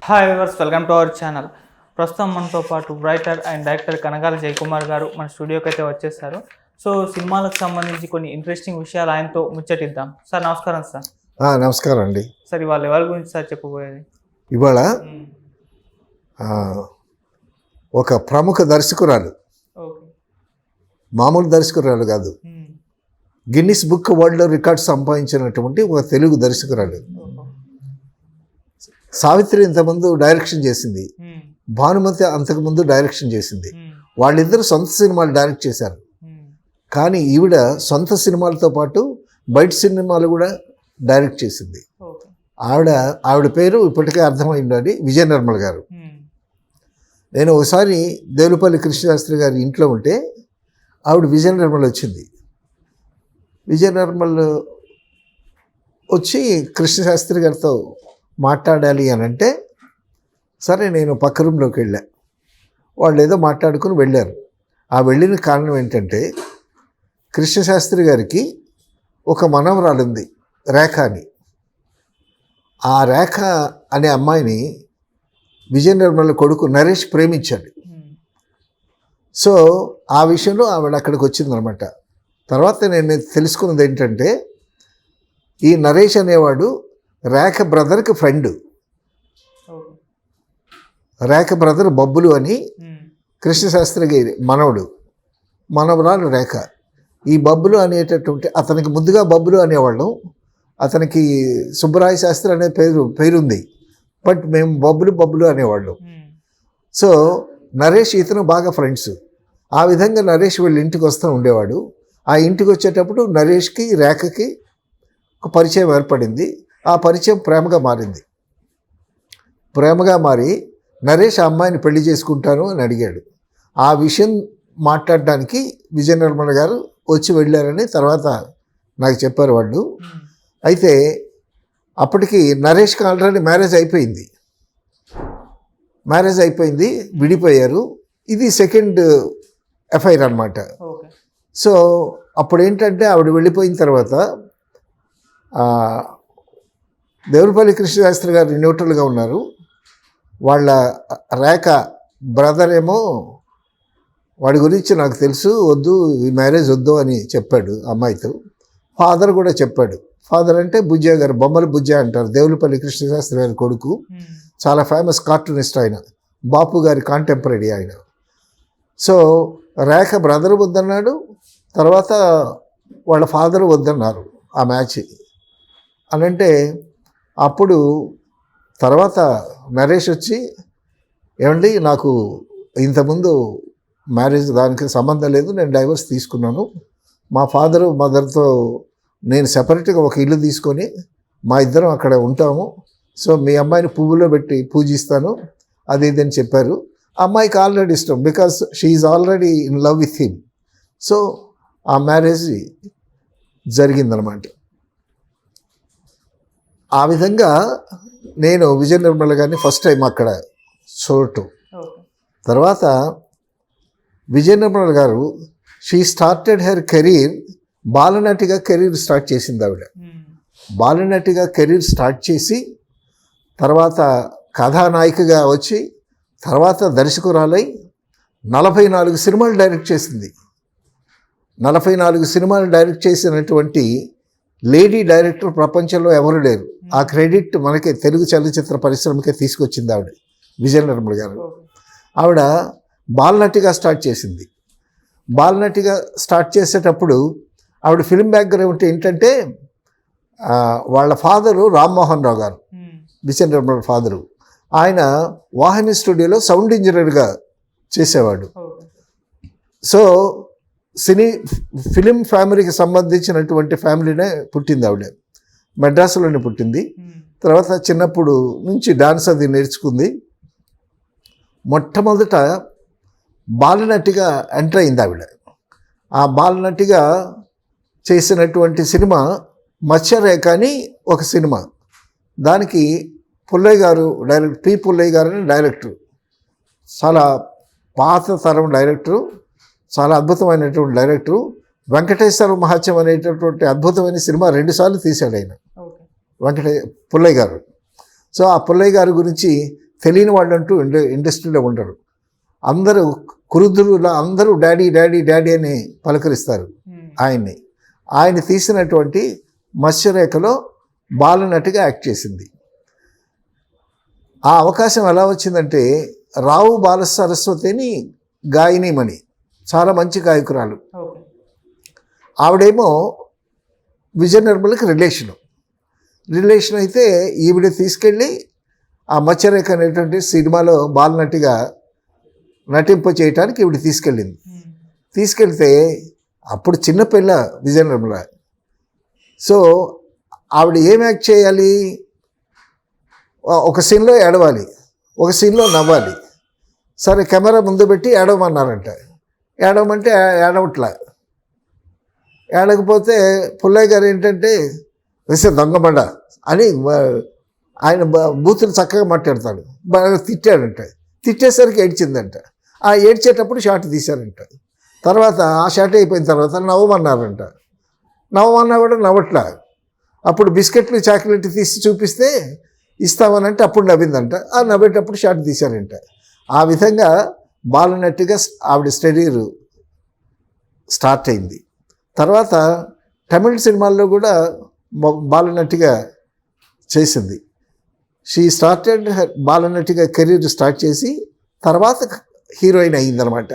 Hi viewers, welcome to our channel. ప్రస్తుతం మనతో పాటు writer and director Kanagala Jayakumar గారు మన స్టూడియోకి అయితే వచ్చేసారు. సో సినిమాలకు సంబంధించి కొన్ని ఇంట్రెస్టింగ్ విషయాలు ఆయనతో ముచ్చటిద్దాం. సార్ నమస్కారం. సార్ నమస్కారం అండి. సార్ ఇవాళ ఎవరి గురించి సార్ చెప్పబోయేది? ఇవాళ ఒక ప్రముఖ దర్శకురాలు, మామూలు దర్శకురాలు కాదు, గిన్నిస్ బుక్ వరల్డ్ రికార్డ్ సంపాదించినటువంటి ఒక తెలుగు దర్శకురాలు. సావిత్రి ఇంతకుముందు డైరెక్షన్ చేసింది, భానుమతి అంతకుముందు డైరెక్షన్ చేసింది. వాళ్ళిద్దరు సొంత సినిమాలు డైరెక్ట్ చేశారు. కానీ ఈవిడ సొంత సినిమాలతో పాటు బయట సినిమాలు కూడా డైరెక్ట్ చేసింది. ఆవిడ పేరు ఇప్పటికే అర్థమైంది, విజయ నిర్మల గారు. నేను ఒకసారి దేవులపల్లి కృష్ణశాస్త్రి గారి ఇంట్లో ఉంటే ఆవిడ విజయ నిర్మల వచ్చింది. విజయ నిర్మల్ వచ్చి కృష్ణశాస్త్రి గారితో మాట్లాడాలి అని అంటే సరే నేను పక్క రూమ్లోకి వెళ్ళా. వాళ్ళు ఏదో మాట్లాడుకుని వెళ్ళారు. ఆ వెళ్ళిన కారణం ఏంటంటే కృష్ణశాస్త్రి గారికి ఒక మనవరాలు ఉంది, రేఖ అని. ఆ రేఖ అనే అమ్మాయిని విజయ నిర్మల కొడుకు నరేష్ ప్రేమించాడు. సో ఆ విషయంలో ఆవిడ అక్కడికి వచ్చిందనమాట. తర్వాత నేను తెలుసుకున్నది ఏంటంటే ఈ నరేష్ అనేవాడు రేఖ బ్రదర్కి ఫ్రెండ్. రేఖ బ్రదర్ బబ్బులు అని కృష్ణశాస్త్రి గారి మనవరాలు రేఖ. ఈ బబ్బులు అనేటటువంటి అతనికి ముందుగా బబ్బులు అనేవాళ్ళం. అతనికి సుబ్బరాయ శాస్త్రి అనే పేరుంది, బట్ మేము బబ్బులు అనేవాళ్ళం. సో నరేష్ ఇతను బాగా ఫ్రెండ్స్. ఆ విధంగా నరేష్ వీళ్ళ ఇంటికి వస్తూ ఉండేవాడు. ఆ ఇంటికి వచ్చేటప్పుడు నరేష్కి రేఖకి ఒక పరిచయం ఏర్పడింది. ఆ పరిచయం ప్రేమగా మారింది. ప్రేమగా మారి నరేష్ ఆ అమ్మాయిని పెళ్లి చేసుకుంటాను అని అడిగాడు. ఆ విషయం మాట్లాడడానికి విజయ నిర్మల గారు వచ్చి వెళ్ళారని తర్వాత నాకు చెప్పారు వాళ్ళు. అయితే అప్పటికి నరేష్కి ఆల్రెడీ మ్యారేజ్ అయిపోయింది, విడిపోయారు. ఇది సెకండ్ ఎఫ్ఐఆర్ అనమాట. సో అప్పుడు ఏంటంటే ఆవిడ వెళ్ళిపోయిన తర్వాత దేవులపల్లి కృష్ణశాస్త్రి గారు న్యూట్రల్గా ఉన్నారు. వాళ్ళ రేఖ బ్రదర్ ఏమో వాడి గురించి నాకు తెలుసు, వద్దు, ఈ మ్యారేజ్ వద్దు అని చెప్పాడు అమ్మాయితో. ఫాదర్ కూడా చెప్పాడు. ఫాదర్ అంటే బుజ్జా గారు, బొమ్మల బుజ్జా అంటారు, దేవులపల్లి కృష్ణశాస్త్రి గారి కొడుకు. చాలా ఫేమస్ కార్టూనిస్ట్ ఆయన, బాపు గారి కాంటెంపరీ ఆయన. సో రేఖ బ్రదర్ వద్దన్నాడు, తర్వాత వాళ్ళ ఫాదర్ వద్దన్నారు ఆ మ్యాచ్ అని. అంటే అప్పుడు తర్వాత నరేష్ వచ్చి, ఏమండి నాకు ఇంతకుముందు మ్యారేజ్ దానికి సంబంధం లేదు, నేను డైవర్స్ తీసుకున్నాను, మా ఫాదరు మదర్తో నేను సెపరేట్గా ఒక ఇల్లు తీసుకొని మా ఇద్దరం అక్కడ ఉంటాము, సో మీ అమ్మాయిని పువ్వులో పెట్టి పూజిస్తాను అది ఇదని చెప్పారు. అమ్మాయికి ఆల్రెడీ ఇష్టం, because she is already in love with him. So ఆ మ్యారేజ్ జరిగిందనమాట. ఆ విధంగా నేను విజయ నిర్మల గారిని ఫస్ట్ టైం అక్కడ చూడటం. తర్వాత విజయ నిర్మల గారు షీ స్టార్టెడ్ హెర్ కెరీర్, బాలనటిగా కెరీర్ స్టార్ట్ చేసింది ఆవిడ. బాలనటిగా కెరీర్ స్టార్ట్ చేసి తర్వాత కథానాయికగా వచ్చి తర్వాత దర్శకురాలై 44 సినిమాలు డైరెక్ట్ చేసింది. 44 సినిమాలు డైరెక్ట్ చేసినటువంటి లేడీ డైరెక్టర్ ప్రపంచంలో ఎవరు లేరు. ఆ క్రెడిట్ మనకి తెలుగు చలనచిత్ర పరిశ్రమకే తీసుకొచ్చింది ఆవిడ, విజయ నిర్మల గారు. ఆవిడ బాలనటిగా స్టార్ట్ చేసింది. బాలనటిగా స్టార్ట్ చేసేటప్పుడు ఆవిడ ఫిల్మ్ బ్యాక్గ్రౌండ్ ఏంటంటే వాళ్ళ ఫాదరు రామ్మోహన్ రావు గారు, విజయ నిర్మల ఫాదరు, ఆయన వాహిని స్టూడియోలో సౌండ్ ఇంజనీర్గా చేసేవాడు. సో ఫిలిం ఫ్యామిలీకి సంబంధించినటువంటి ఫ్యామిలీనే పుట్టింది ఆవిడ. మెడ్రాసులోనే పుట్టింది. తర్వాత చిన్నప్పుడు నుంచి డాన్స్ అది నేర్చుకుంది. మొట్టమొదట బాలనటిగా ఎంటర్ అయింది ఆవిడ. ఆ బాలనటిగా చేసినటువంటి సినిమా మత్స్యరేఖ అని ఒక సినిమా. దానికి పుల్లయ్య గారు పి పుల్లయ్య గారు అని డైరెక్టర్, చాలా పాత తరం డైరెక్టరు, చాలా అద్భుతమైనటువంటి డైరెక్టరు. వెంకటేశ్వర మహాత్యం అనేటటువంటి అద్భుతమైన సినిమా 2 సార్లు తీశాడు ఆయన, పుల్లయ్య గారు. సో ఆ పుల్లయ్య గారి గురించి తెలియని వాళ్ళంటూ ఇండస్ట్రీలో ఉండరు. అందరూ కురుదురులా అందరూ డాడీ డాడీ డాడీ అని పలకరిస్తారు ఆయన్ని. ఆయన తీసినటువంటి మత్స్యరేఖలో బాలనటిగా యాక్ట్ చేసింది. ఆ అవకాశం ఎలా వచ్చిందంటే రావు బాల సరస్వతిని గాయనీమణి, చాలా మంచి గాయకురాలు. ఆవిడేమో విజయ నిర్మలకి రిలేషన్ అయితే ఈవిడ తీసుకెళ్ళి ఆ మత్స్యరేఖ అనేటువంటి సినిమాలో బాలనటిగా నటింప చేయటానికి ఈవిడ తీసుకెళ్తే అప్పుడు చిన్నపిల్ల విజయ నిర్మల. సో ఆవిడ ఏం యాక్ట్ చేయాలి, ఒక సీన్లో ఏడవాలి, ఒక సీన్లో నవ్వాలి. సరే కెమెరా ముందు పెట్టి ఏడవమన్నారంట. ఏడవమంటే ఏడకపోతే పుల్లయ్య గారు ఏంటంటే వేసే దొంగబండ అని ఆయన బూతులు చక్కగా మాట్లాడతాడు. బాగా తిట్టాడంట. తిట్టేసరికి ఏడ్చిందంట. ఆ ఏడ్చేటప్పుడు షాట్ తీశారంట. తర్వాత ఆ షాట్ అయిపోయిన తర్వాత నవ్వమన్నారంట. నవ్వమన్నా కూడా నవ్వట్లా. అప్పుడు బిస్కెట్లు చాక్లెట్ తీసి చూపిస్తే ఇస్తామనంటే అప్పుడు నవ్విందంట. ఆ నవ్వేటప్పుడు షాట్ తీశారంట. ఆ విధంగా బాలనటిగా ఆవిడ కెరీర్ స్టార్ట్ అయింది. తర్వాత తమిళ సినిమాల్లో కూడా బాలనటిగా చేసింది. షీ స్టార్టెడ్ బాలనటిగా కెరీర్ స్టార్ట్ చేసి తర్వాత హీరోయిన్ అయ్యిందనమాట.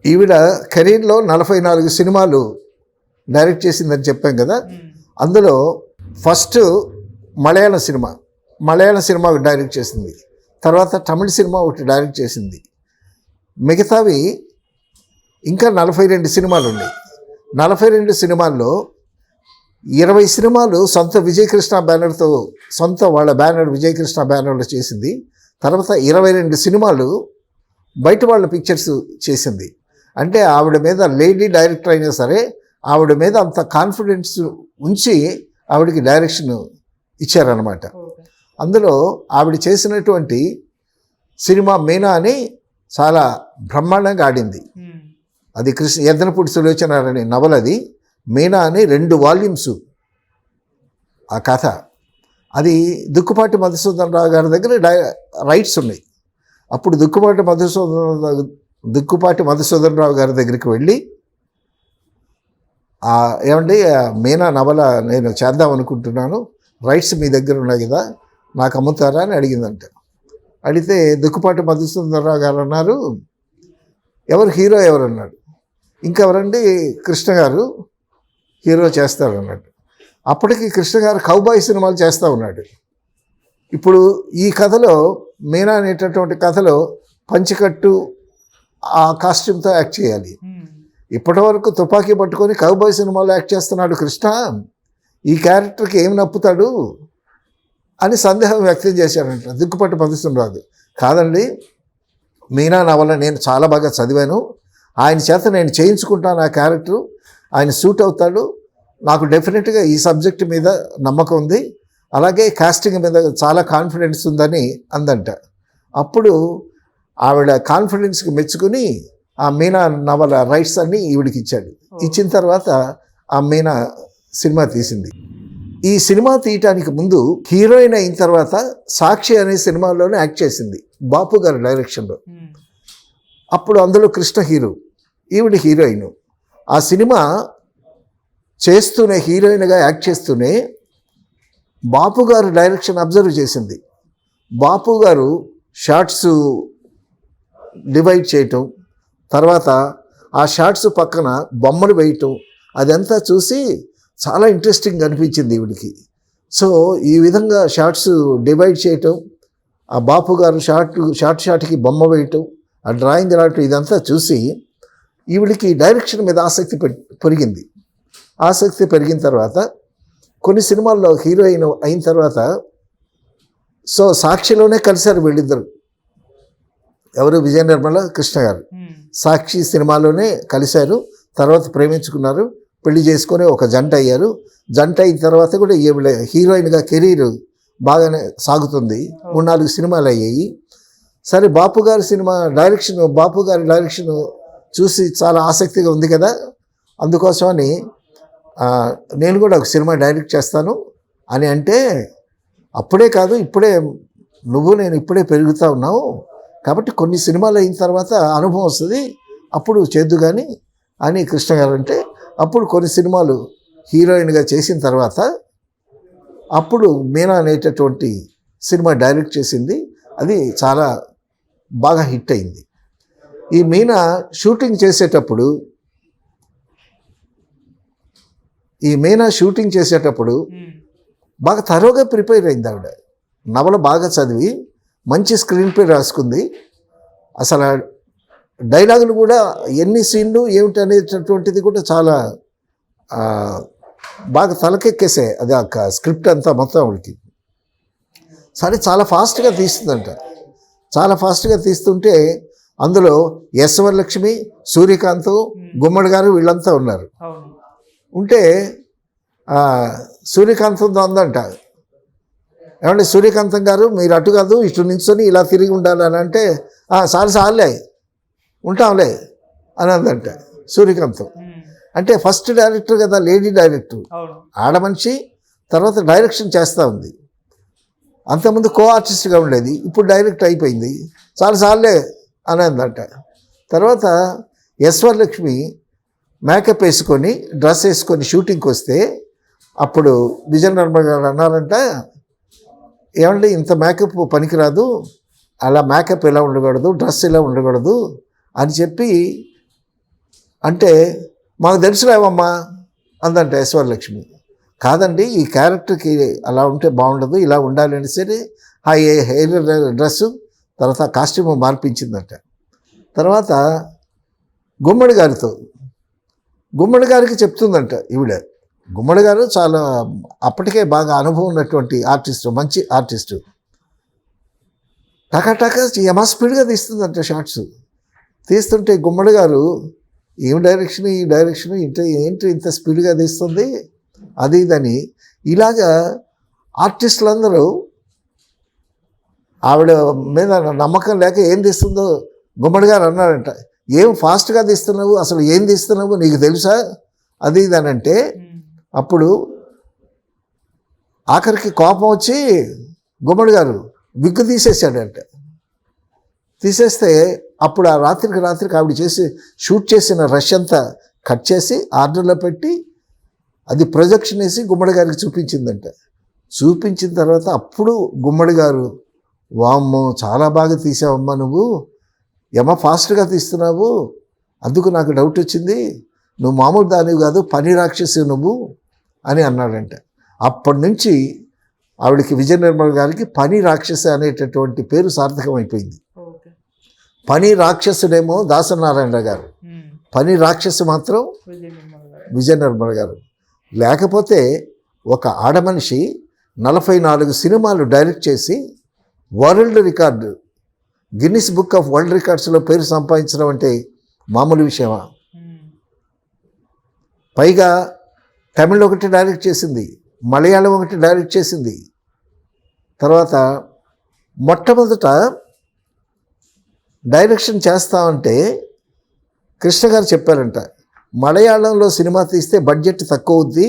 ఈవిడ కెరీర్లో 44 సినిమాలు డైరెక్ట్ చేసిందని చెప్పాం కదా. అందులో ఫస్ట్ మలయాళ సినిమా డైరెక్ట్ చేసింది. తర్వాత తమిళ సినిమా ఒకటి డైరెక్ట్ చేసింది. మిగతావి ఇంకా 42 సినిమాలు ఉన్నాయి. 42 సినిమాల్లో 20 సినిమాలు సొంత విజయకృష్ణ బ్యానర్తో, వాళ్ళ బ్యానర్ విజయకృష్ణ బ్యానర్లో చేసింది. తర్వాత 22 సినిమాలు బయట వాళ్ళ పిక్చర్స్ చేసింది. అంటే ఆవిడ మీద లేడీ డైరెక్టర్ అయినా సరే ఆవిడ మీద అంత కాన్ఫిడెన్స్ ఉంచి ఆవిడకి డైరెక్షన్ ఇచ్చారనమాట. అందులో ఆవిడ చేసినటువంటి సినిమా మీనా అని చాలా బ్రహ్మాండంగా ఆడింది. అది ఎద్దనపూడి సులోచనారాయణ నవల. అది మీనా అని 2 వాల్యూమ్స్ ఆ కథ. అది దుక్కుపాటి మధుసూదన్ రావు గారి దగ్గర రైట్స్ ఉన్నాయి. అప్పుడు దుక్కుపాటి మధుసూదన్ రావు గారి దగ్గరికి వెళ్ళి ఏమండి మీనా నవల నేను చేద్దాం అనుకుంటున్నాను, రైట్స్ మీ దగ్గర ఉన్నాయి కదా, నాకు అమ్ముతారా అని అడిగిందంట. అడిగితే దుక్కుపాటి మధుసూదన్ రావు గారు అన్నారు, హీరో ఎవరు అన్నాడు. ఇంకెవరండి, కృష్ణ గారు హీరో చేస్తారు అన్నాడు. అప్పటికి కృష్ణ గారు కౌబాయ్ సినిమాలు చేస్తూ ఉన్నాడు. ఇప్పుడు ఈ కథలో మీనా అనేటటువంటి కథలో పంచికట్టు ఆ కాస్ట్యూమ్తో యాక్ట్ చేయాలి. ఇప్పటి వరకు తుపాకీ పట్టుకొని కౌబాయ్ సినిమాలో యాక్ట్ చేస్తున్నాడు కృష్ణ, ఈ క్యారెక్టర్కి ఏం నప్పుతాడు అని సందేహం వ్యక్తం చేశాడంట దుక్కుపాటి మధుసూదన్. కాదండి, మీనా నవల నేను చాలా బాగా చదివాను, ఆయన చేత నేను చేయించుకుంటాను, ఆ క్యారెక్టరు ఆయన సూట్ అవుతాడు, నాకు డెఫినెట్గా ఈ సబ్జెక్ట్ మీద నమ్మకం ఉంది, అలాగే కాస్టింగ్ మీద చాలా కాన్ఫిడెన్స్ ఉందని అందంట. అప్పుడు ఆవిడ కాన్ఫిడెన్స్కి మెచ్చుకుని ఆ మీనా నవల రైట్స్ అన్ని ఈవిడికి ఇచ్చాడు. ఇచ్చిన తర్వాత ఆ మీనా సినిమా తీసింది. ఈ సినిమా తీయటానికి ముందు హీరోయిన్ అయిన తర్వాత సాక్షి అనే సినిమాలోనే యాక్ట్ చేసింది బాపు గారి డైరెక్షన్లో. అప్పుడు అందులో కృష్ణ హీరో, ఈవిడ హీరోయిన్. ఆ సినిమా చేస్తూనే హీరోయిన్గా యాక్ట్ చేస్తూనే బాపు గారు డైరెక్షన్ అబ్జర్వ్ చేసింది. బాపు గారు షార్ట్స్ డివైడ్ చేయటం, తర్వాత ఆ షార్ట్స్ పక్కన బొమ్మలు వేయటం, అదంతా చూసి చాలా ఇంట్రెస్టింగ్ అనిపించింది ఈవిడికి. సో ఈ విధంగా షార్ట్స్ డివైడ్ చేయటం, ఆ బాపు గారు షార్ట్కి బొమ్మ వేయటం, ఆ డ్రాయింగ్ రావటం, ఇదంతా చూసి ఈవిడికి డైరెక్షన్ మీద ఆసక్తి పెరిగింది. ఆసక్తి పెరిగిన తర్వాత కొన్ని సినిమాల్లో హీరోయిన్ అయిన తర్వాత సో సాక్షిలోనే కలిశారు వీళ్ళిద్దరు. ఎవరు, విజయ నిర్మల, కృష్ణ గారు. సాక్షి సినిమాలోనే కలిశారు. తర్వాత ప్రేమించుకున్నారు, పెళ్లి చేసుకొని ఒక జంట అయ్యారు. జంట అయిన తర్వాత కూడా ఈవిడ హీరోయిన్గా కెరీర్ బాగానే సాగుతుంది. 3-4 సినిమాలు అయ్యాయి. సరే బాపు గారి డైరెక్షన్ చూసి చాలా ఆసక్తిగా ఉంది కదా, అందుకోసమని నేను కూడా ఒక సినిమా డైరెక్ట్ చేస్తాను అని అంటే, అప్పుడే కాదు ఇప్పుడే నువ్వు నేను ఇప్పుడే పెరుగుతూ ఉన్నావు, కాబట్టి కొన్ని సినిమాలు అయిన తర్వాత అనుభవం వస్తుంది, అప్పుడు చేద్దు కానీ అని కృష్ణ గారు అంటే, అప్పుడు కొన్ని సినిమాలు హీరోయిన్గా చేసిన తర్వాత అప్పుడు మీనా అనేటటువంటి సినిమా డైరెక్ట్ చేసింది. అది చాలా బాగా హిట్ అయింది. ఈ మీనా షూటింగ్ చేసేటప్పుడు బాగా తరోగా ప్రిపేర్ అయింది ఆవిడ. నవల బాగా చదివి మంచి స్క్రీన్ ప్లే రాసుకుంది. అసలు డైలాగులు కూడా ఎన్ని సీన్లు ఏమిటి అనేటటువంటిది కూడా చాలా బాగా తలకెక్కేసాయి. అది ఆ స్క్రిప్ట్ అంతా మొత్తం ఆవిడకి. సరే చాలా ఫాస్ట్గా తీస్తుందంట. చాలా ఫాస్ట్గా తీస్తుంటే అందులో ఎస్ వరలక్ష్మి, సూర్యకాంత్, గుమ్మడి గారు వీళ్ళంతా ఉన్నారు. ఉంటే సూర్యకాంతం అందంట, ఏమంటే సూర్యకాంతం గారు మీరు అటు కాదు ఇటు నించుని ఇలా తిరిగి ఉండాలని అంటే, సార్లే ఉంటాంలే అని అందంట సూర్యకాంతం. అంటే ఫస్ట్ డైరెక్టర్ కదా, లేడీ డైరెక్టర్, ఆడ మనిషి, తర్వాత డైరెక్షన్ చేస్తూ ఉంది. అంతకుముందు కో ఆర్టిస్ట్గా ఉండేది, ఇప్పుడు డైరెక్ట్ అయిపోయింది. చాలాసార్లే అని అందంట. తర్వాత ఎస్ వరలక్ష్మి మేకప్ వేసుకొని డ్రెస్ వేసుకొని షూటింగ్కి వస్తే అప్పుడు విజయ నిర్మల్ గారు అన్నారంట, ఏమంటే ఇంత మేకప్ పనికిరాదు, అలా మేకప్ ఎలా ఉండకూడదు, డ్రెస్ ఎలా ఉండకూడదు అని చెప్పి అంటే, మాకు తెలుసులేవమ్మా అందంట ఎస్ వరలక్ష్మి. కాదండి ఈ క్యారెక్టర్కి అలా ఉంటే బాగుండదు, ఇలా ఉండాలి అని సరే ఆ హెయిర్ డ్రెస్సు తర్వాత కాస్ట్యూమ్ మార్పించిందంట. తర్వాత గుమ్మడి గారికి చెప్తుందంట ఈవిడ. గుమ్మడి గారు చాలా అప్పటికే బాగా అనుభవం ఉన్నటువంటి ఆర్టిస్టు, మంచి ఆర్టిస్టు. టకా యమా స్పీడ్గా తీస్తుందంట షార్ట్స్. తీస్తుంటే గుమ్మడి గారు ఏం డైరెక్షన్, ఈ డైరెక్షన్ ఏంటి ఇంత స్పీడ్గా తీస్తుంది అది ఇదని ఇలాగా ఆర్టిస్టులందరూ ఆవిడ మీద నమ్మకం లేక ఏం తీస్తుందో గుమ్మడి గారు అన్నారంట, ఏం ఫాస్ట్గా తీస్తున్నావు, అసలు ఏం తీస్తున్నావు నీకు తెలుసా అది ఇదని అంటే, అప్పుడు ఆఖరికి కోపం వచ్చి గుమ్మడి గారు విగ్గు తీసేసాడంట. తీసేస్తే అప్పుడు ఆ రాత్రికి ఆవిడ షూట్ చేసిన రష్ అంతా కట్ చేసి ఆర్డర్లో పెట్టి అది ప్రొజెక్షన్ వేసి గుమ్మడి గారికి చూపించిందంట. చూపించిన తర్వాత అప్పుడు గుమ్మడి గారు, వామ్మో చాలా బాగా తీసావమ్మా నువ్వు, ఫాస్ట్గా తీస్తున్నావు, అందుకు నాకు డౌట్ వచ్చింది, నువ్వు మామూలు దానివి కాదు, పని రాక్షసి నువ్వు అని అన్నాడంట. అప్పటి నుంచి ఆవిడకి విజయ నిర్మల్ గారికి పని రాక్షసి అనేటటువంటి పేరు సార్థకమైపోయింది. పని రాక్షసుడేమో దాసనారాయణ గారు, పని రాక్షసు మాత్రం విజయ నిర్మల్ గారు. లేకపోతే ఒక ఆడమనిషి 44 సినిమాలు డైరెక్ట్ చేసి world record, Guinness book of world రికార్డ్స్లో పేరు సంపాదించడం అంటే మామూలు విషయమా? పైగా తమిళ్ ఒకటి డైరెక్ట్ చేసింది, మలయాళం ఒకటి డైరెక్ట్ చేసింది. తర్వాత మొట్టమొదట డైరెక్షన్ చేస్తామంటే కృష్ణ గారు చెప్పారంట, మలయాళంలో సినిమా తీస్తే బడ్జెట్ తక్కువ అవుద్ది,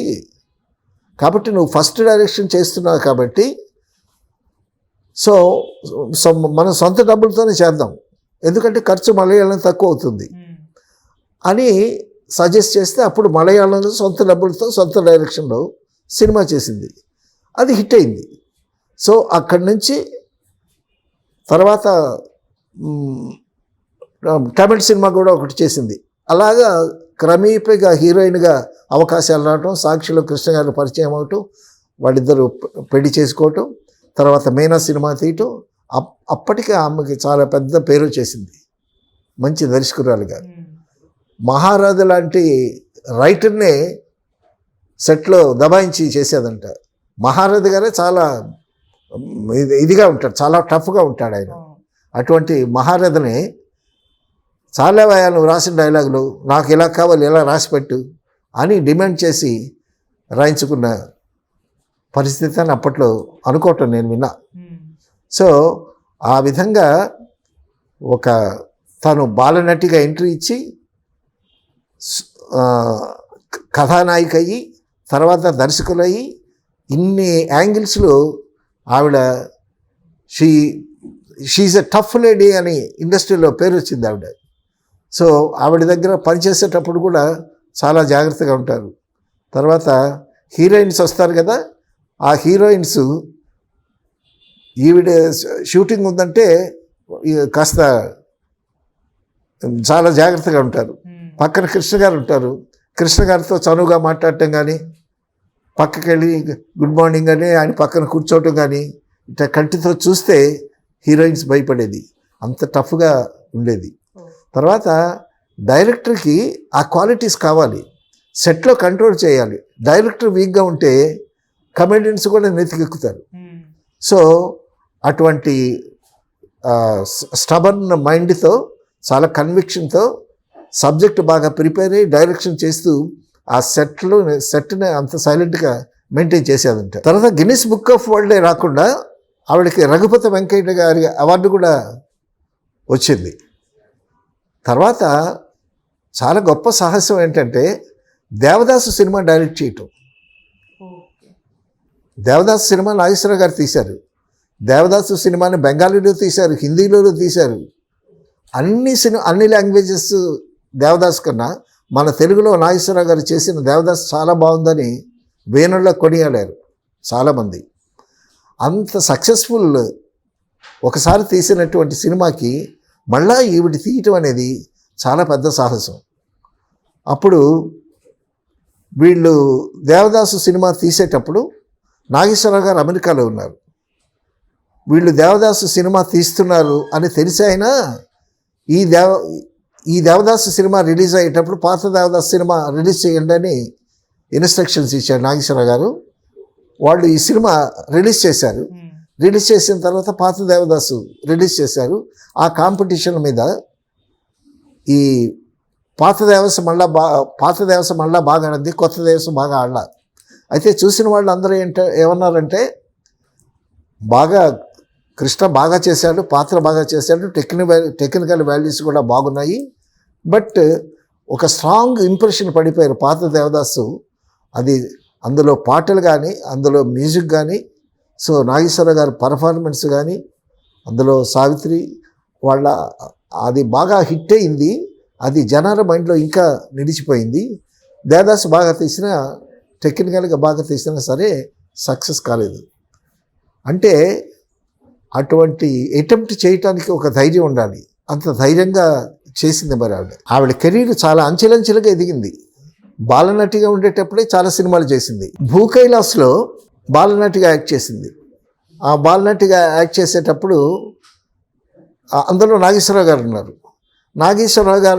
కాబట్టి నువ్వు ఫస్ట్ డైరెక్షన్ చేస్తున్నావు కాబట్టి సో మనం సొంత డబ్బులతోనే చేద్దాం, ఎందుకంటే ఖర్చు మలయాళం తక్కువ అవుతుంది అని సజెస్ట్ చేస్తే అప్పుడు మలయాళంలో సొంత డబ్బులతో సొంత డైరెక్షన్లో సినిమా చేసింది. అది హిట్ అయింది. సో అక్కడి నుంచి తర్వాత తమిళ్ సినిమా కూడా ఒకటి చేసింది. అలాగా క్రమేపీగా హీరోయిన్గా అవకాశాలు రావటం, సాక్షిలో కృష్ణ గారు పరిచయం అవటం, వాళ్ళిద్దరూ పెళ్లి చేసుకోవటం, తర్వాత మీనా సినిమా తీయటం. అప్పటికే ఆమెకి చాలా పెద్ద పేరు చేసింది, మంచి దర్శకురాలుగా. మహారాజ లాంటి రైటర్నే సెట్లో దబాయించి చేసేదంట. మహారాజు గారే చాలా ఇదిగా ఉంటాడు, చాలా టఫ్గా ఉంటాడు ఆయన. అటువంటి మహారాజుని చాలా నువ్వు రాసిన డైలాగులు నాకు ఎలా కావాలి ఎలా రాసిపెట్టు అని డిమాండ్ చేసి రాయించుకున్న పరిస్థితి అని అప్పట్లో అనుకోవటం నేను విన్నా. సో ఆ విధంగా ఒక తను బాలనటిగా ఎంట్రీ ఇచ్చి కథానాయిక అయ్యి తర్వాత దర్శకులయ్యి ఇన్ని యాంగిల్స్లో ఆవిడ షీఈ్ ఎ టఫ్ లేడీ అని ఇండస్ట్రీలో పేరు వచ్చింది ఆవిడ. సో ఆవిడ దగ్గర పనిచేసేటప్పుడు కూడా చాలా జాగ్రత్తగా ఉంటారు. తర్వాత హీరోయిన్స్ వస్తారు కదా, ఆ హీరోయిన్స్ ఈవిడ షూటింగ్ ఉందంటే కాస్త చాలా జాగ్రత్తగా ఉంటారు. పక్కన కృష్ణ గారు ఉంటారు. కృష్ణ గారితో చనువుగా మాట్లాడటం కానీ, పక్కకి వెళ్ళి గుడ్ మార్నింగ్ అని ఆయన పక్కన కూర్చోవటం కానీ, ఇట్లా కంటితో చూస్తే హీరోయిన్స్ భయపడేది, అంత టఫ్గా ఉండేది. తర్వాత డైరెక్టర్కి ఆ క్వాలిటీస్ కావాలి, సెట్లో కంట్రోల్ చేయాలి. డైరెక్టర్ వీక్గా ఉంటే కమెడియన్స్ కూడా నెతికెక్కుతారు. సో అటువంటి స్టబర్న్ మైండ్తో, చాలా కన్విక్షన్తో సబ్జెక్ట్ బాగా ప్రిపేర్ అయ్యి డైరెక్షన్ చేస్తూ ఆ సెట్ని అంత సైలెంట్గా మెయింటైన్ చేసేదంట. తర్వాత గిన్నిస్ బుక్ ఆఫ్ వరల్డే రాకుండా ఆవిడకి రఘుపతి వెంకయ్య గారి అవార్డు కూడా వచ్చింది. తర్వాత చాలా గొప్ప సాహసం ఏంటంటే దేవదాసు సినిమా డైరెక్ట్ చేయటం. దేవదాసు సినిమా నాగేశ్వరరావు గారు తీశారు. దేవదాసు సినిమాని బెంగాలీలో తీశారు, హిందీలో తీశారు. అన్ని లాంగ్వేజెస్ దేవదాసు కన్నా మన తెలుగులో నాగేశ్వరరావు గారు చేసిన దేవదాసు చాలా బాగుందని వేణుల్లో కొనియాడారు చాలామంది. అంత సక్సెస్ఫుల్ ఒకసారి తీసినటువంటి సినిమాకి మళ్ళా ఈవిడ తీయటం అనేది చాలా పెద్ద సాహసం. అప్పుడు వీళ్ళు దేవదాసు సినిమా తీసేటప్పుడు నాగేశ్వరరావు గారు అమెరికాలో ఉన్నారు. వీళ్ళు దేవదాసు సినిమా తీస్తున్నారు అని తెలిసైనా ఈ దేవదాసు సినిమా రిలీజ్ అయ్యేటప్పుడు పాత దేవదాసు సినిమా రిలీజ్ చేయండి అని ఇన్స్ట్రక్షన్స్ ఇచ్చారు నాగేశ్వరరావు గారు. వాళ్ళు ఈ సినిమా రిలీజ్ చేశారు. రిలీజ్ చేసిన తర్వాత పాత దేవదాసు రిలీజ్ చేశారు. ఆ కాంపిటీషన్ మీద ఈ పాత దేవదాసు మళ్ళా బాగా ఆడింది, కొత్త దేవదాసు బాగా ఆడలా. అయితే చూసిన వాళ్ళు అందరూ ఏమన్నారంటే కృష్ణ బాగా చేశాడు, పాత్ర బాగా చేశాడు, టెక్నికల్ వాల్యూస్ కూడా బాగున్నాయి, బట్ ఒక స్ట్రాంగ్ ఇంప్రెషన్ పడిపోయారు పాత దేవదాసు. అది అందులో పాటలు కానీ, అందులో మ్యూజిక్ కానీ, సో నాగేశ్వరరావు గారి పర్ఫార్మెన్స్ కానీ, అందులో సావిత్రి అది బాగా హిట్ అయింది. అది జనాల మైండ్లో ఇంకా నిలిచిపోయింది. దేవదాసు బాగా తీసినా, టెక్నికల్గా బాగా తీసినా సరే సక్సెస్ కాలేదు. అంటే అటువంటి అటెంప్ట్ చేయటానికి ఒక ధైర్యం ఉండాలి. అంత ధైర్యంగా చేసింది మరి ఆవిడ కెరీర్ చాలా అంచెలంచెలుగా ఎదిగింది. బాలనటిగా ఉండేటప్పుడే చాలా సినిమాలు చేసింది. భూకైలాస్లో బాలనటిగా యాక్ట్ చేసింది. ఆ బాలనటిగా యాక్ట్ చేసేటప్పుడు అందులో నాగేశ్వరరావు గారు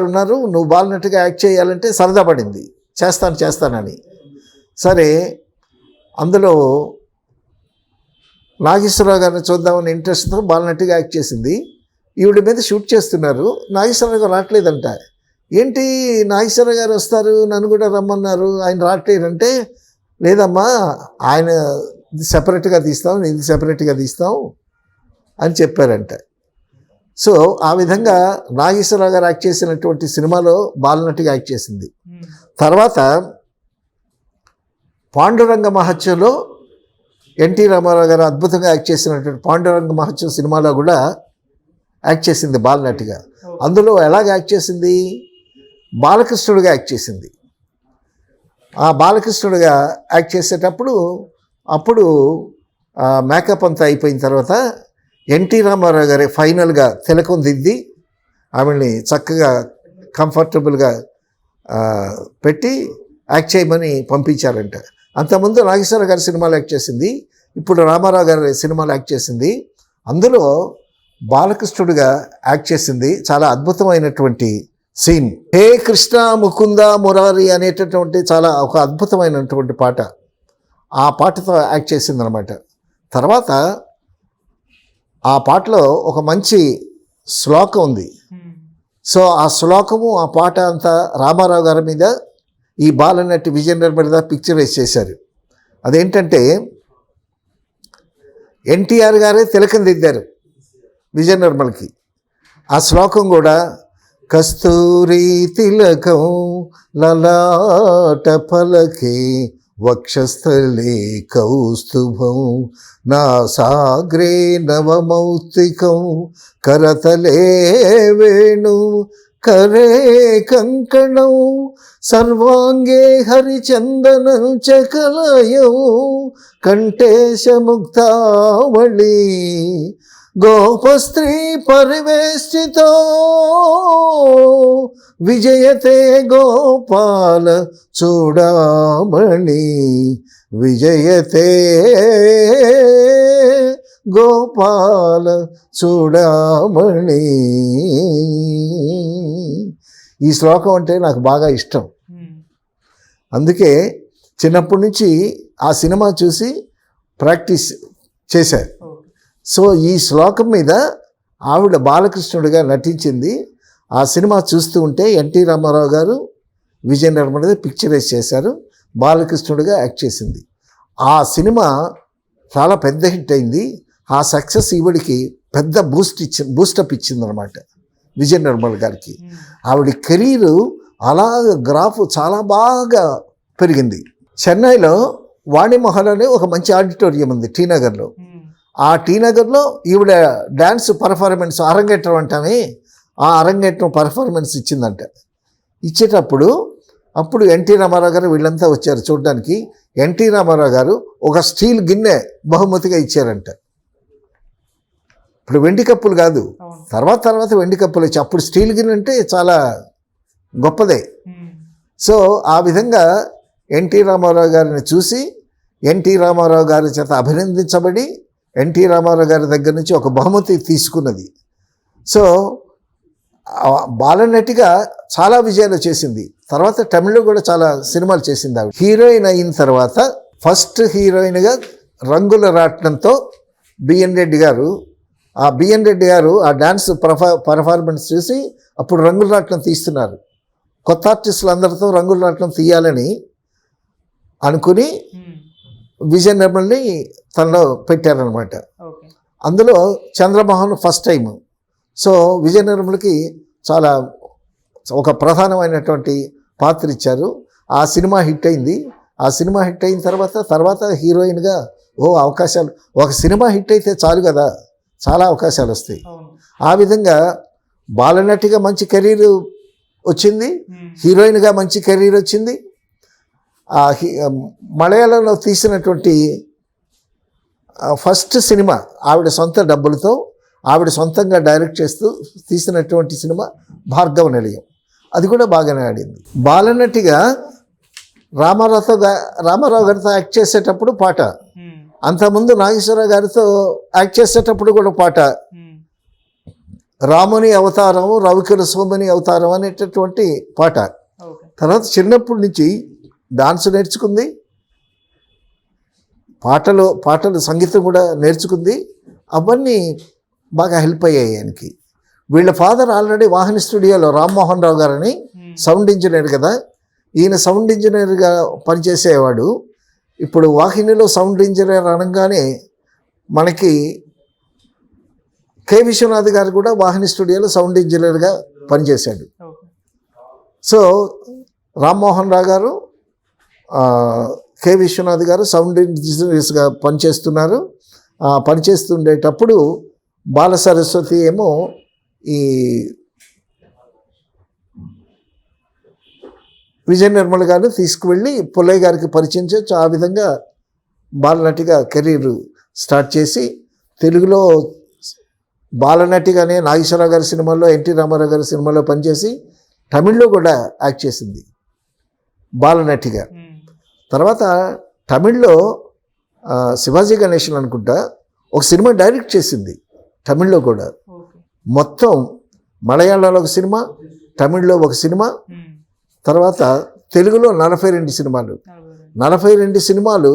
ఉన్నారు. నువ్వు బాలనటిగా యాక్ట్ చేయాలంటే సరదా పడింది, చేస్తానని. సరే, అందులో నాగేశ్వరరావు గారిని చూద్దామని ఇంట్రెస్ట్తో బాలనటిగా యాక్ట్ చేసింది. ఈవిడ మీద షూట్ చేస్తున్నారు, నాగేశ్వరరావు గారు రావట్లేదంట. ఏంటి నాగేశ్వరరావు గారు వస్తారు, నన్ను కూడా రమ్మన్నారు, ఆయన రావట్లేదంటే, లేదమ్మా ఆయన ఇది సెపరేట్గా తీస్తాం, ఇది సెపరేట్గా తీస్తాం అని చెప్పారంట. సో ఆ విధంగా నాగేశ్వరరావు గారు యాక్ట్ చేసినటువంటి సినిమాలో బాలనటిగా యాక్ట్ చేసింది. తర్వాత పాండురంగ మహత్యంలో ఎన్టీ రామారావు గారు అద్భుతంగా యాక్ట్ చేసినటువంటి పాండురంగ మహత్యం సినిమాలో కూడా యాక్ట్ చేసింది బాలనటిగా. అందులో ఎలాగ యాక్ట్ చేసింది? బాలకృష్ణుడిగా యాక్ట్ చేసింది. ఆ బాలకృష్ణుడిగా యాక్ట్ చేసేటప్పుడు అప్పుడు మేకప్ అంతా అయిపోయిన తర్వాత ఎన్టీ రామారావు గారే ఫైనల్గా తిలకం దిద్ది ఆమెల్ని చక్కగా కంఫర్టబుల్గా పెట్టి యాక్ట్ చేయమని పంపించారంట. అంతకుముందు నాగేశ్వరరావు గారి సినిమాలో యాక్ట్ చేసింది, ఇప్పుడు రామారావు గారి సినిమాలో యాక్ట్ చేసింది. అందులో బాలకృష్ణుడిగా యాక్ట్ చేసింది. చాలా అద్భుతమైనటువంటి సీన్, హే కృష్ణ ముకుంద మురారి అనేటటువంటి చాలా ఒక అద్భుతమైనటువంటి పాట. ఆ పాటతో యాక్ట్ చేసిందనమాట. తర్వాత ఆ పాటలో ఒక మంచి శ్లోకం ఉంది. సో ఆ శ్లోకము ఆ పాట అంతా రామారావు గారి మీద ఈ బాలనటి విజయ నిర్మల పిక్చరైజ్ చేశారు. అదేంటంటే ఎన్టీఆర్ గారే తిలకం దిద్దారు విజయ నిర్మలకి. ఆ శ్లోకం కూడా కస్తూరి తిలకం లలాట పలకే వక్షస్థలే కౌస్తుభం నాసాగ్రే నవమౌక్తికం కరతలే వేణు కరే కంకణం సర్వాంగే హరిచందనం చకలయం కంఠేశముక్తావళి గోపస్త్రీ పరివేష్టితో విజయతే గోపాల చూడామణి విజయతే గోపాల చూడామణి. ఈ శ్లోకం అంటే నాకు బాగా ఇష్టం. అందుకే చిన్నప్పటి నుంచి ఆ సినిమా చూసి ప్రాక్టీస్ చేశారు. సో ఈ శ్లోకం మీద ఆవిడ బాలకృష్ణుడిగా నటించింది. ఆ సినిమా చూస్తూ ఉంటే ఎన్టీ రామారావు గారు విజయ నిర్మల పిక్చరైజ్ చేశారు, బాలకృష్ణుడిగా యాక్ట్ చేసింది. ఆ సినిమా చాలా పెద్ద హిట్ అయింది. ఆ సక్సెస్ ఈవిడికి పెద్ద బూస్టప్ ఇచ్చిందనమాట విజయ నిర్మల్ గారికి. ఆవిడ కెరీరు అలా గ్రాఫ్ చాలా బాగా పెరిగింది. చెన్నైలో వాణిమహల్ అనే ఒక మంచి ఆడిటోరియం ఉంది టీ నగర్లో. ఆ టీ నగర్లో ఈవిడ డ్యాన్స్ పర్ఫార్మెన్స్ అరంగేట్రం అంటామే, ఆ అరంగేట్రం పర్ఫార్మెన్స్ ఇచ్చిందంట. ఇచ్చేటప్పుడు అప్పుడు ఎన్టీ రామారావు గారు వీళ్ళంతా వచ్చారు చూడడానికి. ఎన్టీ రామారావు గారు ఒక స్టీల్ గిన్నె బహుమతిగా ఇచ్చారంట. ఇప్పుడు వెండి కప్పులు కాదు, తర్వాత వెండి కప్పులు వచ్చి, అప్పుడు స్టీల్ గిన్నె అంటే చాలా గొప్పదే. సో ఆ విధంగా ఎన్టీ రామారావు గారిని చూసి ఎన్టీ రామారావు గారి చేత అభినందించబడి ఎన్టీ రామారావు గారి దగ్గర నుంచి ఒక బహుమతి తీసుకున్నది. సో బాలనటిగా చాలా విజయాలు చేసింది. తర్వాత తమిళ్లో కూడా చాలా సినిమాలు చేసింది ఆవిడ. హీరోయిన్ అయిన తర్వాత ఫస్ట్ హీరోయిన్గా రంగుల రాట్నంతో బిఎన్ రెడ్డి గారు, ఆ బిఎన్ రెడ్డి గారు ఆ డాన్స్ పర్ఫార్మెన్స్ చూసి అప్పుడు రంగుల రాట్నం తీస్తున్నారు. కొత్త ఆర్టిస్టులు అందరితో రంగుల రాట్నం తీయాలని అనుకుని విజయ నిర్మల్ని తనలో పెట్టారనమాట. అందులో చంద్రమోహన్ ఫస్ట్ టైం. సో విజయ నిర్మల్కి చాలా ఒక ప్రధానమైనటువంటి పాత్ర ఇచ్చారు. ఆ సినిమా హిట్ అయింది. ఆ సినిమా హిట్ అయిన తర్వాత హీరోయిన్గా అవకాశాలు, ఒక సినిమా హిట్ అయితే చాలు కదా, చాలా అవకాశాలు వస్తాయి. ఆ విధంగా బాలనటిగా మంచి కెరీర్ వచ్చింది, హీరోయిన్గా మంచి కెరీర్ వచ్చింది. మలయాళంలో తీసినటువంటి ఫస్ట్ సినిమా ఆవిడ సొంత డబ్బులతో ఆవిడ సొంతంగా డైరెక్ట్ చేస్తూ తీసినటువంటి సినిమా భార్గవ నిలయం. అది కూడా బాగానే ఆడింది. బాలనటిగా రామారావు గారితో యాక్ట్ చేసేటప్పుడు పాట, అంతకుముందు నాగేశ్వరరావు గారితో యాక్ట్ చేసేటప్పుడు కూడా పాట. రాముని అవతారం రవికుల సోముని అవతారం అనేటటువంటి పాట. తర్వాత చిన్నప్పటి నుంచి డాన్స్ నేర్చుకుంది, పాటలు సంగీతం కూడా నేర్చుకుంది. అవన్నీ బాగా హెల్ప్ అయ్యాయి ఆయనకి. వీళ్ళ ఫాదర్ ఆల్రెడీ వాహిని స్టూడియోలో రామ్మోహన్ రావు గారని సౌండ్ ఇంజనీర్ కదా, ఈయన సౌండ్ ఇంజనీర్గా పనిచేసేవాడు. ఇప్పుడు వాహినిలో సౌండ్ ఇంజనీర్ అనగానే మనకి కె విశ్వనాథ్ గారు కూడా వాహిని స్టూడియోలో సౌండ్ ఇంజనీర్గా పనిచేశాడు. సో రామ్మోహన్ రావు గారు, కె విశ్వనాథ్ గారు సౌండ్ ఇంజనీర్స్గా పనిచేస్తున్నారు. పనిచేస్తుండేటప్పుడు బాల సరస్వతి ఏమో ఈ విజయ నిర్మల్ గారిని తీసుకువెళ్ళి పుల్లయ్య గారికి పరిచయం చేయొచ్చు. ఆ విధంగా బాలనటిగా కెరీర్ స్టార్ట్ చేసి తెలుగులో బాలనటిగానే నాగేశ్వరరావు గారి సినిమాల్లో, ఎన్టీ రామారావు గారి సినిమాలో పనిచేసి తమిళ్లో కూడా యాక్ట్ చేసింది బాలనటిగా. తర్వాత తమిళ్లో శివాజీ గణేశన్ అనుకుంటా ఒక సినిమా డైరెక్ట్ చేసింది తమిళ్లో కూడా. మొత్తం మలయాళంలో ఒక సినిమా, తమిళ్లో ఒక సినిమా, తర్వాత తెలుగులో 42 సినిమాలు. 42 సినిమాలు,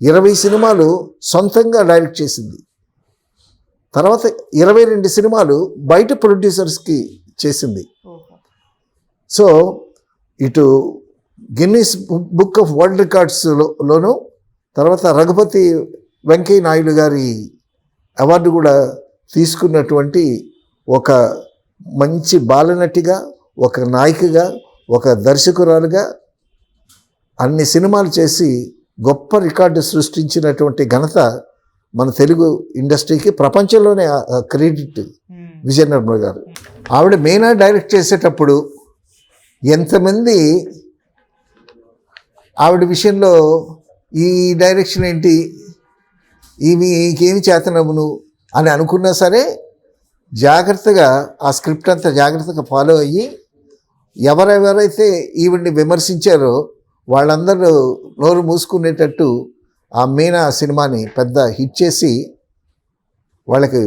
20 సినిమాలు సొంతంగా డైరెక్ట్ చేసింది. తర్వాత 22 సినిమాలు బయట ప్రొడ్యూసర్స్కి చేసింది. సో ఇటు గిన్నీస్ బుక్ ఆఫ్ వరల్డ్ రికార్డ్స్లోను, తర్వాత రఘుపతి వెంకయ్య నాయుడు గారి అవార్డు కూడా తీసుకున్నటువంటి ఒక మంచి బాలనటిగా, ఒక నాయికగా, ఒక దర్శకురాలుగా అన్ని సినిమాలు చేసి గొప్ప రికార్డు సృష్టించినటువంటి ఘనత మన తెలుగు ఇండస్ట్రీకి ప్రపంచంలోనే క్రెడిట్ విజయ నిర్మల గారు. ఆవిడ మెయినా డైరెక్ట్ చేసేటప్పుడు ఎంతమంది ఆవిడ విషయంలో ఈ డైరెక్షన్ ఏంటి, ఇంకేమి చేతనవును అని అనుకున్నా సరే జాగ్రత్తగా ఆ స్క్రిప్ట్ అంతా జాగ్రత్తగా ఫాలో అయ్యి ఎవరెవరైతే ఈవిడ్ని విమర్శించారో వాళ్ళందరూ నోరు మూసుకునేటట్టు ఆ మీనా సినిమాని పెద్ద హిట్ చేసి వాళ్ళకి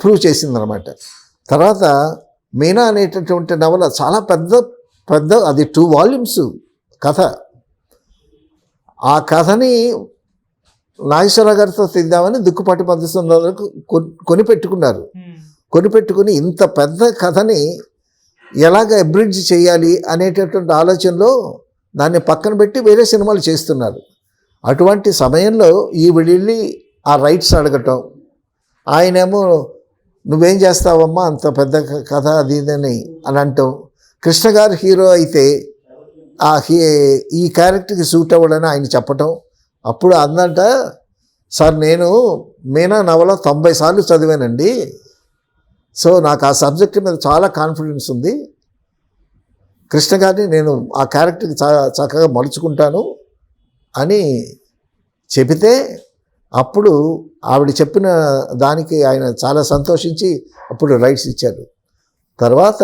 ప్రూవ్ చేసిందనమాట. తర్వాత మీనా అనేటటువంటి నవల చాలా పెద్ద అది 2 వాల్యూమ్స్ కథ. ఆ కథని నాగేశ్వరరావు గారితో తీద్దామని దుక్కుపాటి మధుసూదనరావుకు కొనిపెట్టుకుని ఇంత పెద్ద కథని ఎలాగ అబ్రిడ్జ్ చేయాలి అనేటటువంటి ఆలోచనలో దాన్ని పక్కన పెట్టి వేరే సినిమాలు చేస్తున్నారు. అటువంటి సమయంలో ఈవిడెళ్ళి ఆ రైట్స్ అడగటం, ఆయనేమో నువ్వేం చేస్తావమ్మా అంత పెద్ద కథ అది ఇదని అని అంటాం. కృష్ణ గారు హీరో అయితే ఈ క్యారెక్టర్కి సూట్ అవ్వడని ఆయన చెప్పటం. అప్పుడు అందంట, సార్ నేను మీనా నవల 90 సార్లు చదివానండి, సో నాకు ఆ సబ్జెక్ట్ మీద చాలా కాన్ఫిడెన్స్ ఉంది, కృష్ణ గారిని నేను ఆ క్యారెక్టర్కి చక్కగా మలుచుకుంటాను అని చెబితే అప్పుడు ఆవిడ చెప్పిన దానికి ఆయన చాలా సంతోషించి అప్పుడు రైట్స్ ఇచ్చారు. తర్వాత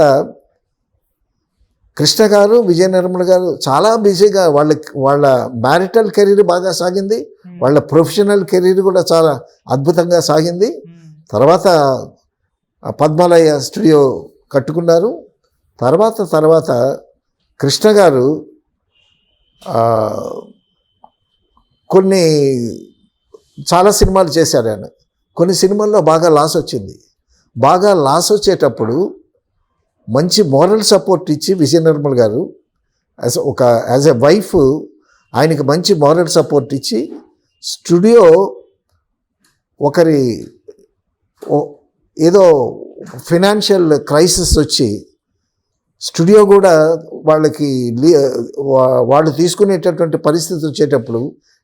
కృష్ణ గారు విజయ నిర్మల గారు చాలా బిజీగా వాళ్ళ మ్యారిటల్ కెరీర్ బాగా సాగింది, వాళ్ళ ప్రొఫెషనల్ కెరీర్ కూడా చాలా అద్భుతంగా సాగింది. తర్వాత పద్మాలయ స్టూడియో కట్టుకున్నారు. తర్వాత కృష్ణ గారు చాలా సినిమాలు చేశారు ఆయన. కొన్ని సినిమాల్లో బాగా లాస్ వచ్చింది. బాగా లాస్ వచ్చేటప్పుడు మంచి మోరల్ సపోర్ట్ ఇచ్చి విజయ నిర్మల గారు యాజ్ ఎ వైఫ్ ఆయనకి మంచి మోరల్ సపోర్ట్ ఇచ్చి స్టూడియో ఏదో ఫినాన్షియల్ క్రైసిస్ వచ్చి స్టూడియో కూడా వాళ్ళు తీసుకునేటటువంటి పరిస్థితి వచ్చేటప్పుడు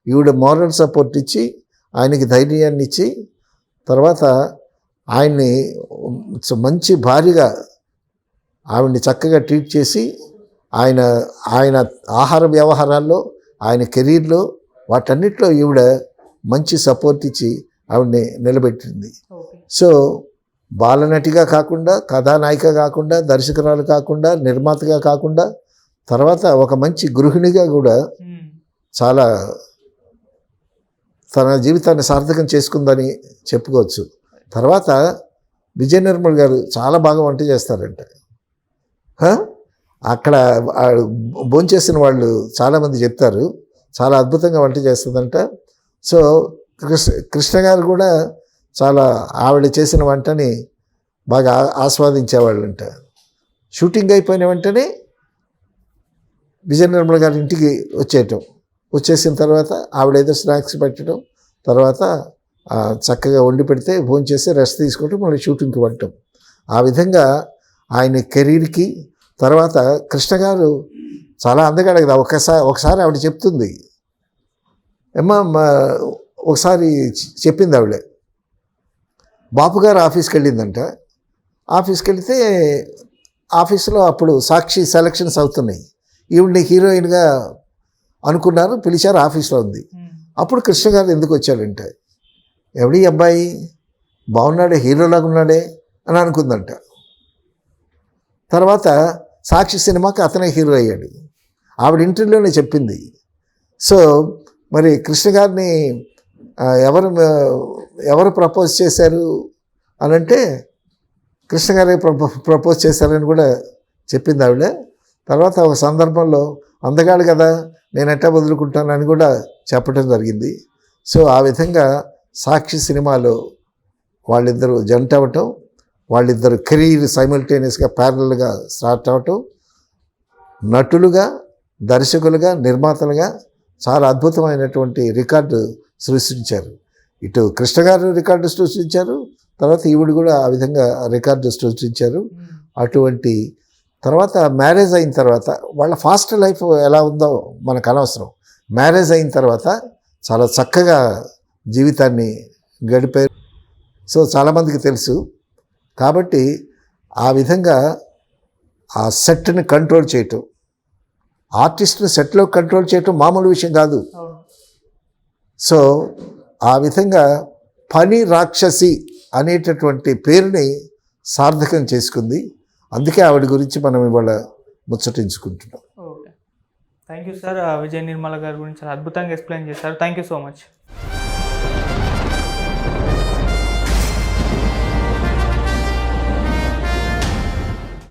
ఈవిడ మోరల్ సపోర్ట్ ఇచ్చి ఆయనకి ధైర్యాన్ని ఇచ్చి తర్వాత ఆయన్ని మంచి భారీగా ఆవిడ్ని చక్కగా ట్రీట్ చేసి ఆయన ఆహార వ్యవహారాల్లో ఆయన కెరీర్లో వాటన్నిటిలో ఈవిడ మంచి సపోర్ట్ ఇచ్చి ఆవిడ్ని నిలబెట్టింది. సో బాలనటిగా కాకుండా, కథానాయిక కాకుండా, దర్శకురాలు కాకుండా, నిర్మాతగా కాకుండా తర్వాత ఒక మంచి గృహిణిగా కూడా చాలా తన జీవితాన్ని సార్థకం చేసుకుందని చెప్పుకోవచ్చు. తర్వాత విజయ నిర్మల్ గారు చాలా బాగా వంట చేస్తారంట. అక్కడ భోంచేసిన వాళ్ళు చాలామంది చెప్తారు చాలా అద్భుతంగా వంట చేస్తుందంట. సో కృష్ణ గారు కూడా చాలా ఆవిడ చేసిన వంటని బాగా ఆస్వాదించేవాళ్ళంట. షూటింగ్ అయిపోయిన వెంటనే విజయ నిర్మల గారి ఇంటికి వచ్చేసిన తర్వాత ఆవిడ ఏదో స్నాక్స్ పెట్టడం, తర్వాత చక్కగా వండి పెడితే భోంచేసి రెస్ట్ తీసుకుంటూ మళ్ళీ షూటింగ్కి వెళ్ళటం. ఆ విధంగా ఆయన కెరీర్కి తర్వాత కృష్ణ గారు చాలా అందగాడు కదా. ఒకసారి ఆవిడ చెప్తుంది, ఒకసారి చెప్పింది ఆవిడ, బాపు గారు ఆఫీస్కి వెళ్ళిందంట. ఆఫీస్కి వెళితే ఆఫీస్లో అప్పుడు సాక్షి సెలక్షన్స్ అవుతున్నాయి, ఈవిడ్ని హీరోయిన్గా అనుకున్నారు, పిలిచారు, ఆఫీస్లో ఉంది. అప్పుడు కృష్ణ గారు ఎందుకు వచ్చారంటే, ఎవడి అబ్బాయి బాగున్నాడే, హీరోలాగా ఉన్నాడే అని అనుకుందంట. తర్వాత సాక్షి సినిమాకి అతనే హీరో అయ్యాడు. ఆవిడ ఇంటర్వ్యూలోనే చెప్పింది. సో మరి కృష్ణ గారిని ఎవరు ప్రపోజ్ చేశారు అని అంటే కృష్ణ గారే ప్రపోజ్ చేశారని కూడా చెప్పింది ఆవిడ. తర్వాత ఒక సందర్భంలో అందగాడు కదా నేను ఎట్టా వదులుకుంటానని కూడా చెప్పడం జరిగింది. సో ఆ విధంగా సాక్షి సినిమాలో వాళ్ళిద్దరూ జంట అవ్వటం, వాళ్ళిద్దరు కెరీర్ సైమల్టేనియస్గా ప్యారలల్గా స్టార్ట్ అవ్వటం, నటులుగా, దర్శకులుగా, నిర్మాతలుగా చాలా అద్భుతమైనటువంటి రికార్డు సృష్టించారు. ఇటు కృష్ణ గారు రికార్డు సృష్టించారు, తర్వాత ఈవిడ కూడా ఆ విధంగా రికార్డు సృష్టించారు. అటువంటి తర్వాత మ్యారేజ్ అయిన తర్వాత వాళ్ళ ఫాస్ట్ లైఫ్ ఎలా ఉందో మనకు అనవసరం. మ్యారేజ్ అయిన తర్వాత చాలా చక్కగా జీవితాన్ని గడిపారు. సో చాలామందికి తెలుసు. కాబట్టి ఆ విధంగా ఆ సెట్ని కంట్రోల్ చేయటం, ఆర్టిస్ట్ని సెట్లో కంట్రోల్ చేయటం మామూలు విషయం కాదు. అవును. సో ఆ విధంగా పని రాక్షసి అనేటటువంటి పేరుని సార్థకం చేసుకుంది. అందుకే ఆవిడ గురించి మనం ఇవాళ ముచ్చటించుకుంటున్నాం. Okay, thank you sir. Vijaya Nirmala గారి గురించి చాలా అద్భుతంగా ఎక్స్ప్లెయిన్ చేశారు. Thank you so much.